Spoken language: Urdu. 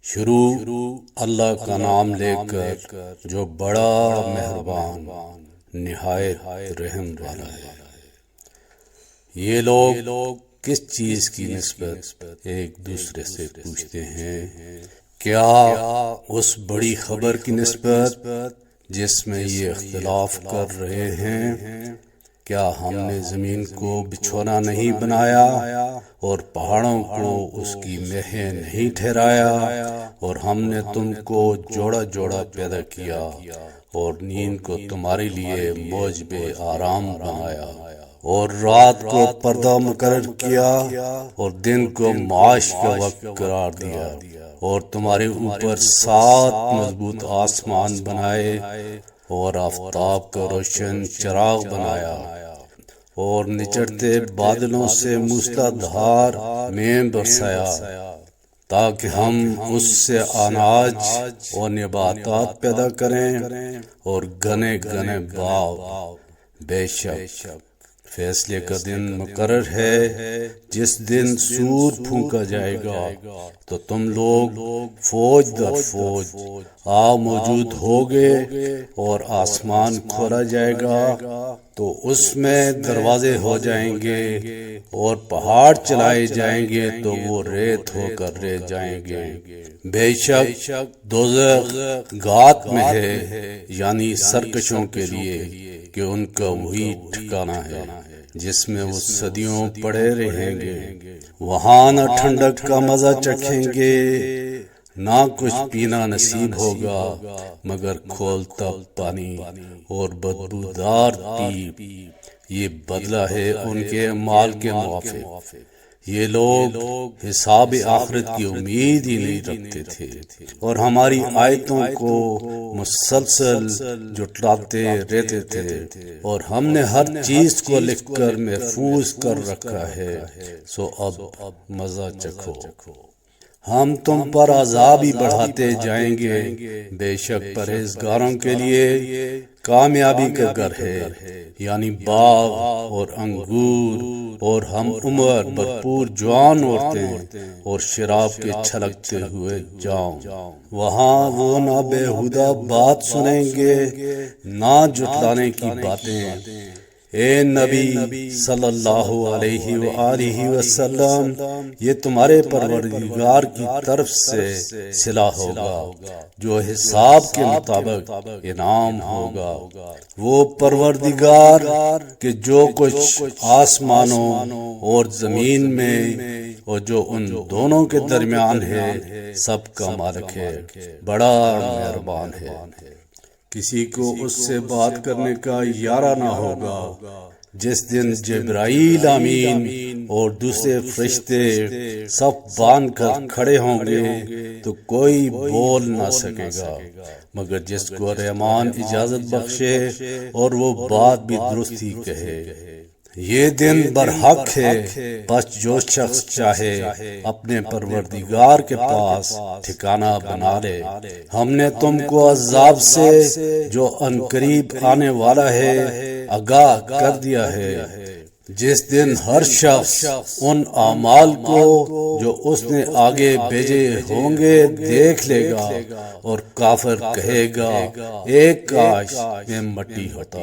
شروع اللہ کا نام لے کر جو بڑا مہربان نہایت رحم والا ہے۔ یہ لوگ کس چیز کی نسبت ایک دوسرے سے پوچھتے ہیں؟ کیا اس بڑی خبر کی نسبت جس میں یہ اختلاف کر رہے ہیں؟ کیا ہم نے زمین کو بچھونا نہیں بنایا اور پہاڑوں کو اس کی میخیں نہیں ٹھہرایا، اور ہم نے تم کو جوڑا جوڑا پیدا کیا اور نیند کو تمہارے لیے موجب آرام بنایا، اور رات کو پردہ مقرر کیا اور دن کو معاش کا وقت قرار دیا، اور تمہارے اوپر 7 مضبوط آسمان بنائے اور آفتاب کا روشن چراغ بنایا، اور نچڑتے بادلوں سے موسلادھار مے برسایا تاکہ ہم اس سے اناج اور نباتات پیدا کریں اور گنے گنے باغ۔ بے شک فیصلے کا دن مقرر ہے، جس دن سور پھونکا جائے گا تو تم لوگ فوج در فوج موجود ہوگے، اور آسمان کھولا جائے گا تو اس میں دروازے ہو جائیں گے، اور پہاڑ چلائے جائیں گے تو وہ ریت ہو کر رہ جائیں گے۔ بے شک دوزخ گات میں ہے، یعنی سرکشوں کے لیے، کہ ان کا وہی ٹھکانہ ہے جس میں وہ صدیوں پڑے رہیں گے۔ وہاں نہ ٹھنڈک کا مزہ چکھیں گے، نہ کچھ پینا نصیب ہوگا مگر کھولتا پانی اور بدبودار پیپ۔ یہ بدلہ ہے ان کے اعمال کے موافق۔ یہ لوگ حساب آخرت کی امید ہی نہیں رکھتے تھے اور ہماری آیتوں کو مسلسل جھٹلاتے رہتے تھے، اور ہم نے ہر چیز کو لکھ کر محفوظ کر رکھا ہے، سو اب مزہ چکھو۔ ہم تم پر عذاب ہی بڑھاتے جائیں گے، بے شک پرہیزگاروں کے لیے کامیابی کا گھر ہے، یعنی باغ اور انگور اور ہم عمر بھرپور جوان عورتیں اور شراب کے چھلکتے ہوئے جام۔ وہاں وہ نہ بیہودہ بات سنیں گے نہ جھٹلانے کی باتیں۔ اے نبی صلی اللہ علیہ وآلہ وسلم، یہ تمہارے پروردگار کی طرف سے صلہ ہوگا جو حساب کے مطابق انعام ہوگا۔ وہ پروردگار کہ جو کچھ آسمانوں اور زمین میں اور جو ان دونوں کے درمیان ہے سب کا مالک ہے، بڑا مہربان ہے۔ کسی کو اس سے بات کرنے کا یارہ نہ ہوگا جس دن جبرائیل امین اور دوسرے فرشتے صف باندھ کر کھڑے ہوں گے تو کوئی بول نہ سکے گا مگر جس کو رحمان اجازت بخشے اور وہ بات بھی درست ہی کہے۔ یہ دن برحق ہے، بس جو شخص چاہے اپنے پروردگار کے پاس ٹھکانہ بنا لے۔ ہم نے تم کو عذاب سے جو عنقریب آنے والا ہے آگاہ کر دیا ہے، جس دن ہر شخص ان اعمال کو جو اس نے آگے بھیجے ہوں گے دیکھ لے گا، اور کافر کہے گا ایک کاش میں مٹی ہوتا۔